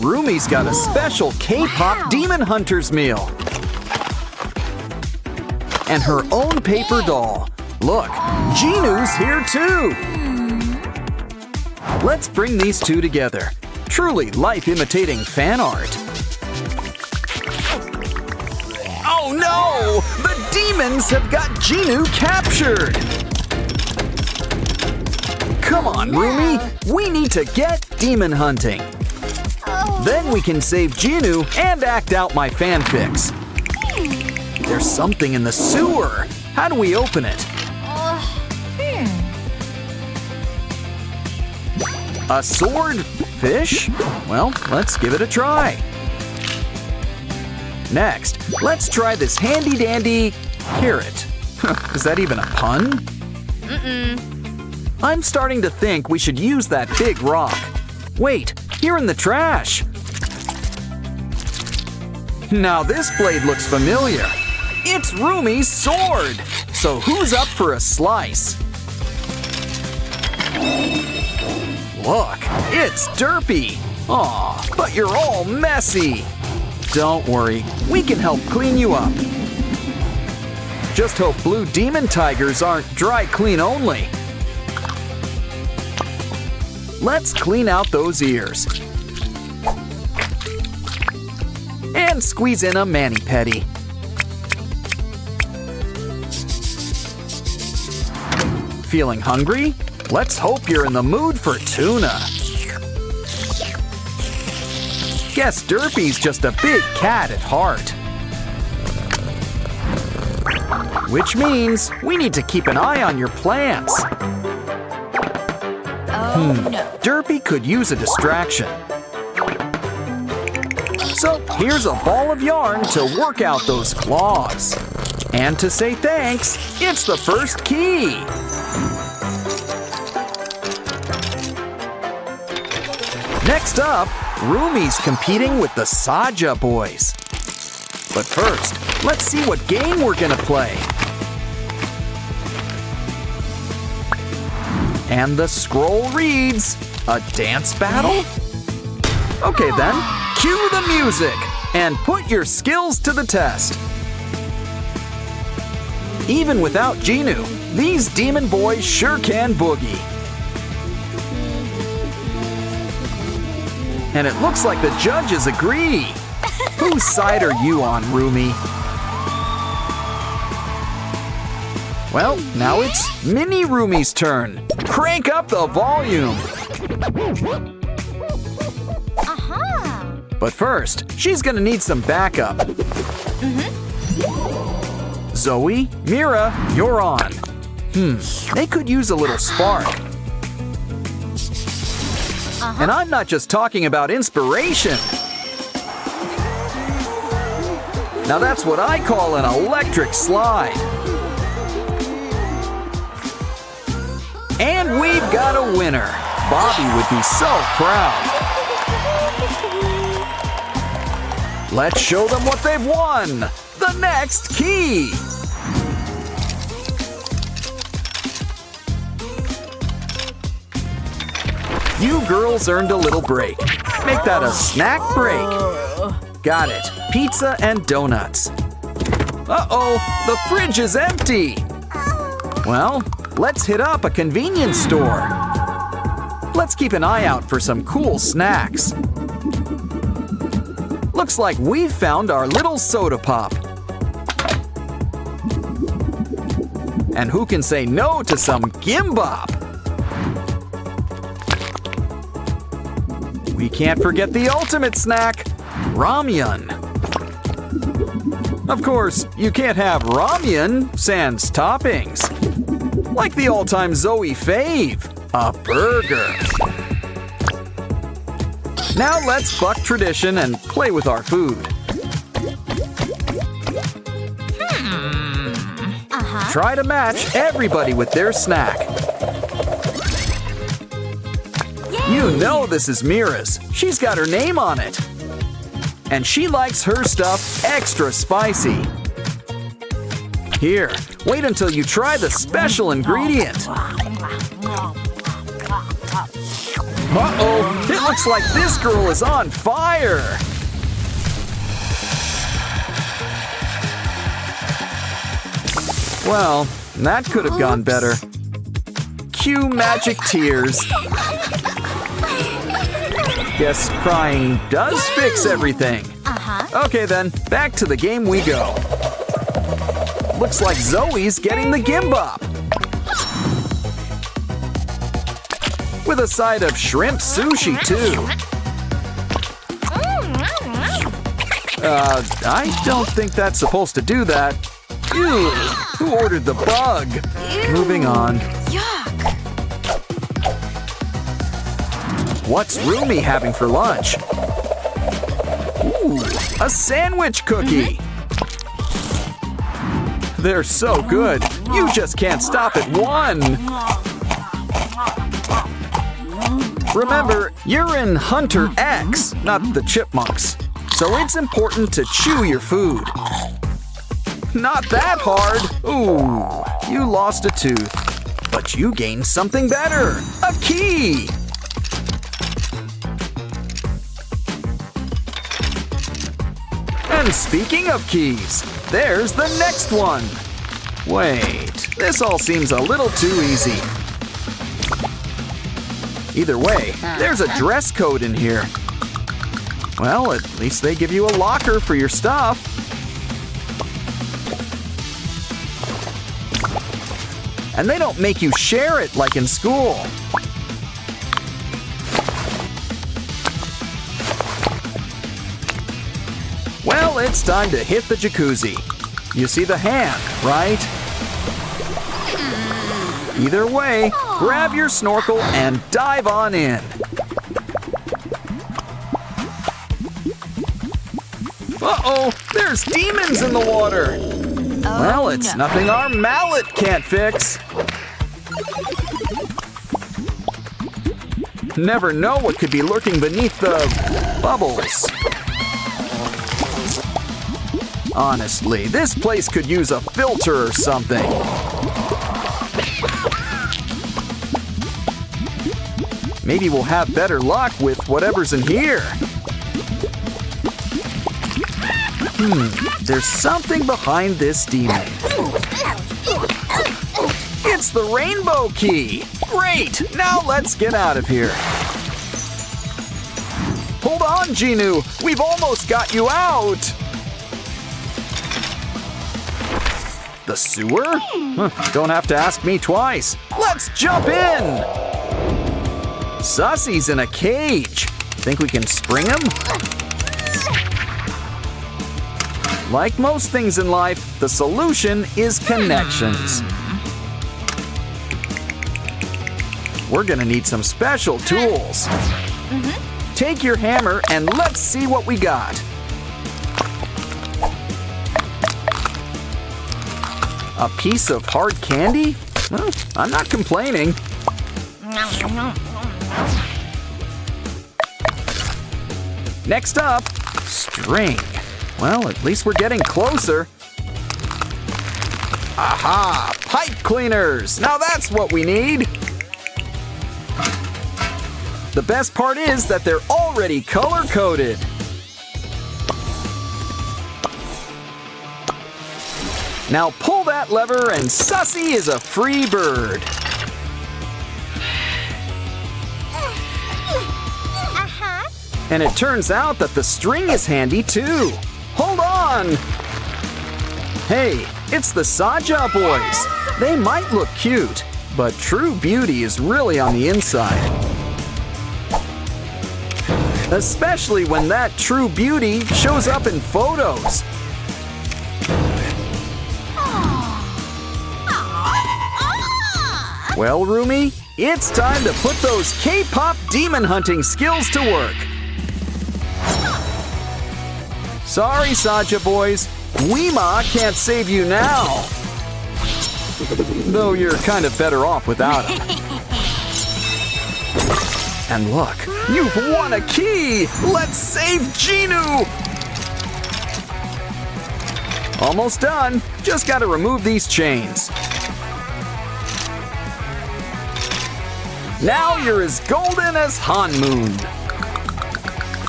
Rumi's got a special K-pop Demon Hunters meal. And her own paper doll. Look, Jinu's here too! Let's bring these two together. Truly life-imitating fan art. Oh no! The demons have got Jinu captured! Come on, Rumi! We need to get demon hunting. Then we can save Jinu and act out my fanfics. There's something in the sewer. How do we open it? A swordfish? Well, let's give it a try. Next, let's try this handy-dandy carrot. Is that even a pun? I'm starting to think we should use that big rock. Wait, here in the trash. Now this blade looks familiar. It's Rumi's sword. So who's up for a slice? Look, it's Derpy. Aw, but you're all messy. Don't worry, we can help clean you up. Just hope blue demon tigers aren't dry clean only. Let's clean out those ears. And squeeze in a mani-pedi. Feeling hungry? Let's hope you're in the mood for tuna. Guess Derpy's just a big cat at heart. Which means we need to keep an eye on your plants. Derpy could use a distraction. So here's a ball of yarn to work out those claws. And to say thanks, it's the first key. Next up, Rumi's competing with the Saja boys. But first, let's see what game we're gonna play. And the scroll reads, a dance battle? Okay then, cue the music and put your skills to the test. Even without Jinu, these demon boys sure can boogie. And it looks like the judges agree. Whose side are you on, Rumi? Well, now it's Mini Rumi's turn. Crank up the volume. But first, she's gonna need some backup. Zoe, Mira, you're on. They could use a little spark. And I'm not just talking about inspiration. Now that's what I call an electric slide. And we've got a winner. Bobby would be so proud. Let's show them what they've won. The next key. You girls earned a little break. Make that a snack break. Got it. Pizza and donuts. Uh-oh, the fridge is empty. Well, let's hit up a convenience store. Let's keep an eye out for some cool snacks. Looks like we've found our little soda pop. And who can say no to some gimbap? We can't forget the ultimate snack, ramyun. Of course, you can't have ramyun sans toppings. Like the all-time Zoe fave, a burger. Now let's buck tradition and play with our food. Try to match everybody with their snack. You know this is Mira's. She's got her name on it. And she likes her stuff extra spicy. Here, wait until you try the special ingredient. Uh-oh, it looks like this girl is on fire. Well, that could have gone better. Cue magic tears. Guess crying does fix everything. Okay then, back to the game we go. Looks like Zoe's getting the gimbap. With a side of shrimp sushi too. I don't think that's supposed to do that. Ew, who ordered the bug? Moving on. What's Rumi having for lunch? Ooh, a sandwich cookie. They're so good. You just can't stop at one. Remember, you're in Hunter X, not the chipmunks. So it's important to chew your food. Not that hard. Ooh, you lost a tooth. But you gained something better. A key. And speaking of keys, there's the next one. Wait, this all seems a little too easy. Either way, there's a dress code in here. Well, at least they give you a locker for your stuff. And they don't make you share it like in school. Well, it's time to hit the jacuzzi. You see the hand, right? Either way, grab your snorkel and dive on in. Uh-oh, there's demons in the water. Well, it's nothing our mallet can't fix. Never know what could be lurking beneath the bubbles. Honestly, this place could use a filter or something. Maybe we'll have better luck with whatever's in here. There's something behind this demon. It's the rainbow key! Great! Now let's get out of here. Hold on, Genu! We've almost got you out! The sewer? Don't have to ask me twice. Let's jump in! Sussy's in a cage. Think we can spring him? Like most things in life, the solution is connections. We're gonna need some special tools. Take your hammer and let's see what we got. A piece of hard candy? Well, I'm not complaining. Next up, string. Well, at least we're getting closer. Aha! Pipe cleaners! Now that's what we need! The best part is that they're already color-coded. Now pull that lever and Sussy is a free bird. And it turns out that the string is handy too. Hold on! Hey, it's the Saja boys. They might look cute, but true beauty is really on the inside. Especially when that true beauty shows up in photos. Well, Rumi, it's time to put those K-pop demon hunting skills to work. Sorry, Saja boys, Weema can't save you now. Though you're kind of better off without him. And look, you've won a key! Let's save Genu! Almost done. Just gotta remove these chains. Now you're as golden as Han Moon.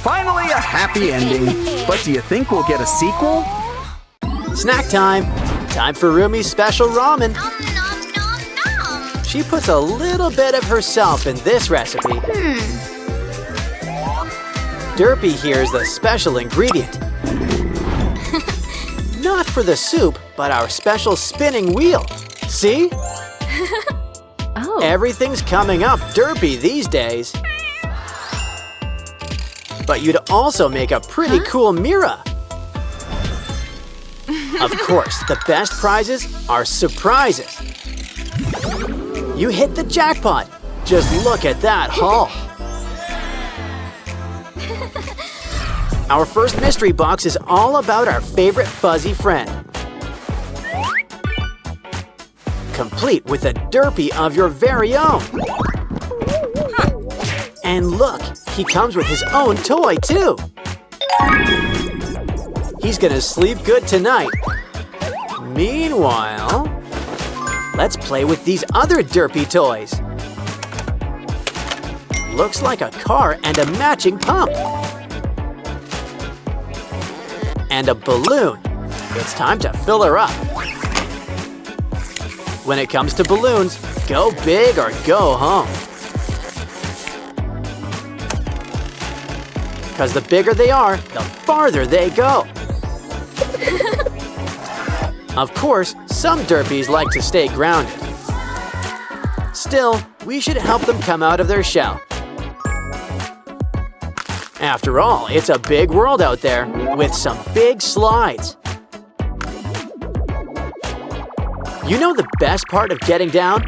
Finally a happy ending. But do you think we'll get a sequel? Snack time. Time for Rumi's special ramen. Nom, nom, nom, nom. She puts a little bit of herself in this recipe. Derpy here is the special ingredient. Not for the soup, but our special spinning wheel. See? Oh. Everything's coming up derpy these days. But you'd also make a pretty cool Mira. Of course, the best prizes are surprises. You hit the jackpot. Just look at that haul. Our first mystery box is all about our favorite fuzzy friend. Complete with a derpy of your very own. And look, he comes with his own toy too. He's gonna sleep good tonight. Meanwhile, let's play with these other derpy toys. Looks like a car and a matching pump. And a balloon. It's time to fill her up. When it comes to balloons, go big or go home. Because the bigger they are, the farther they go. Of course, some derpies like to stay grounded. Still, we should help them come out of their shell. After all, it's a big world out there with some big slides. You know the best part of getting down?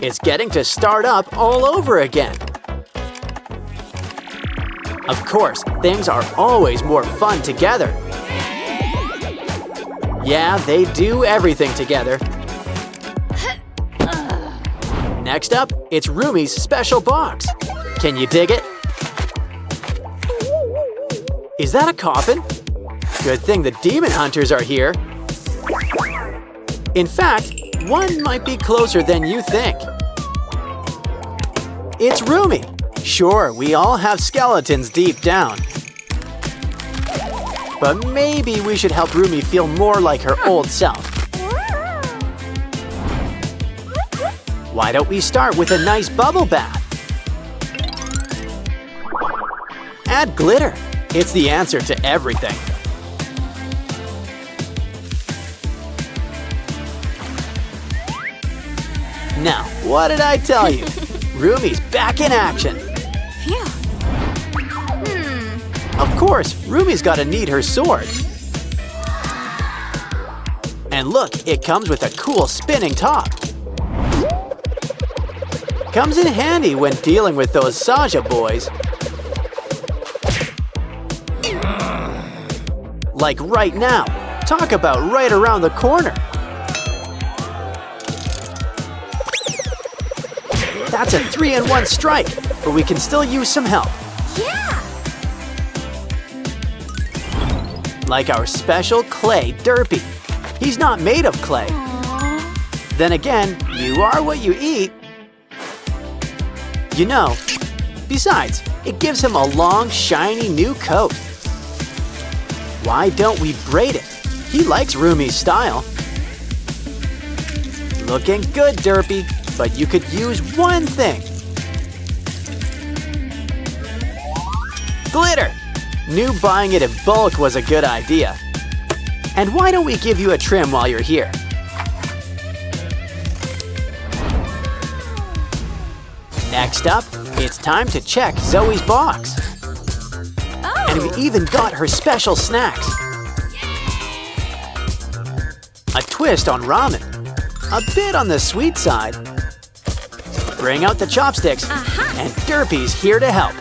It's getting to start up all over again. Of course, things are always more fun together. Yeah, they do everything together. Next up, it's Rumi's special box. Can you dig it? Is that a coffin? Good thing the demon hunters are here. In fact, one might be closer than you think. It's Rumi. Sure, we all have skeletons deep down. But maybe we should help Rumi feel more like her old self. Why don't we start with a nice bubble bath? Add glitter. It's the answer to everything. Now, what did I tell you? Rumi's back in action. Phew. Of course, Rumi's gotta need her sword. And look, it comes with a cool spinning top. Comes in handy when dealing with those Saja boys. Like right now. Talk about right around the corner. That's a 3-in-1 strike, but we can still use some help. Yeah. Like our special clay derpy. He's not made of clay. Aww. Then again, you are what you eat. You know, besides, it gives him a long, shiny new coat. Why don't we braid it? He likes Rumi's style. Looking good, derpy, but you could use one thing. Glitter! Knew buying it in bulk was a good idea. And why don't we give you a trim while you're here? Next up, it's time to check Zoe's box. Oh. And we even got her special snacks. A twist on ramen. A bit on the sweet side. Bring out the chopsticks, and Derpy's here to help.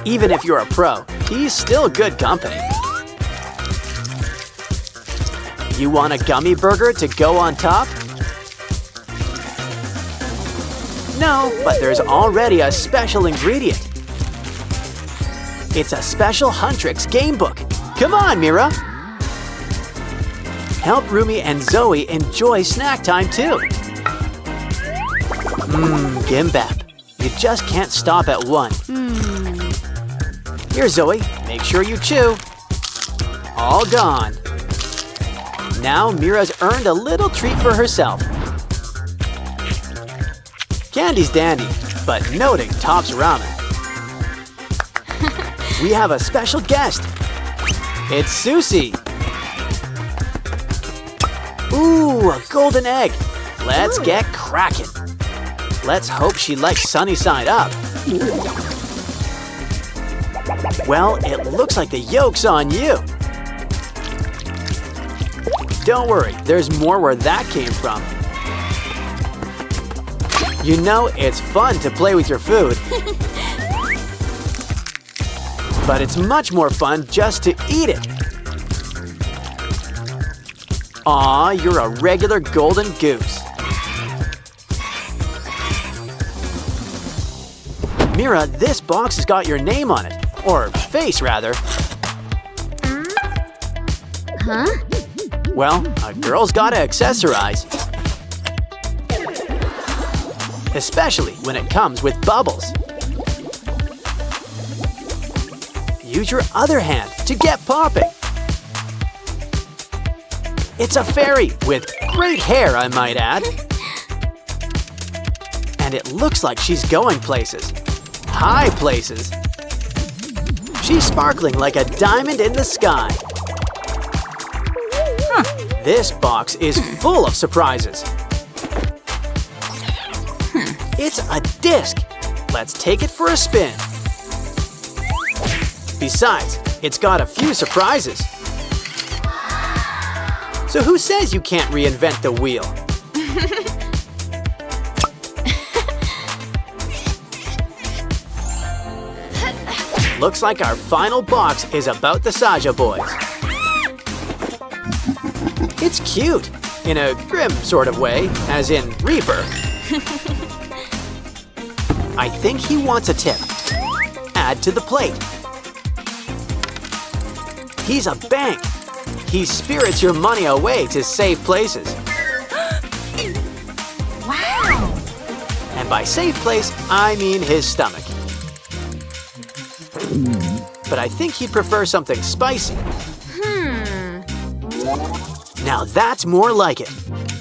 Even if you're a pro, he's still good company. You want a gummy burger to go on top? No, but there's already a special ingredient. It's a special Huntrix game book. Come on, Mira. Help Rumi and Zoe enjoy snack time too. Gimbap. You just can't stop at one. Here, Zoe, make sure you chew. All gone. Now Mira's earned a little treat for herself. Candy's dandy, but noting tops ramen. We have a special guest. It's Sussy. Ooh, a golden egg. Let's get cracking. Let's hope she likes sunny side up. Well, it looks like the yolk's on you. Don't worry, there's more where that came from. You know, it's fun to play with your food. But it's much more fun just to eat it. Aw, you're a regular golden goose. Mira, this box has got your name on it. Or face, rather. Huh? Well, a girl's gotta accessorize. Especially when it comes with bubbles. Use your other hand to get popping. It's a fairy with great hair, I might add. And it looks like she's going places. High places. She's sparkling like a diamond in the sky. This box is full of surprises. It's a disc. Let's take it for a spin. Besides, it's got a few surprises. So who says you can't reinvent the wheel? Looks like our final box is about the Saja boys. It's cute, in a grim sort of way, as in Reaper. I think he wants a tip. Add to the plate. He's a bank. He spirits your money away to safe places. Wow! And by safe place, I mean his stomach. But I think he'd prefer something spicy. Now that's more like it.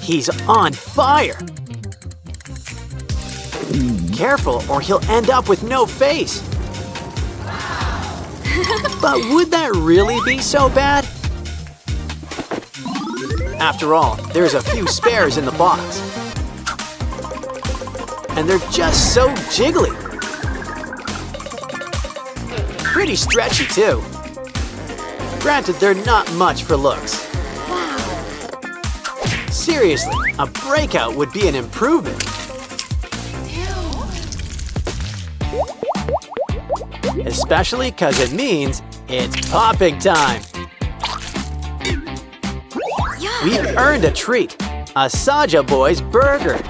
He's on fire. Careful, or he'll end up with no face. But would that really be so bad? After all, there's a few spares in the box. And they're just so jiggly. Pretty stretchy, too. Granted, they're not much for looks. Seriously, a breakout would be an improvement. Especially because it means it's popping time. We've earned a treat, a Saja Boys burger.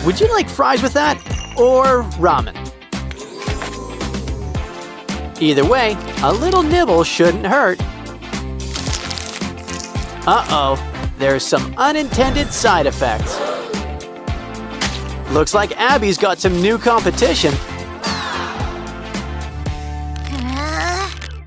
Would you like fries with that, or ramen? Either way, a little nibble shouldn't hurt. Uh-oh, there's some unintended side effects. Looks like Abby's got some new competition.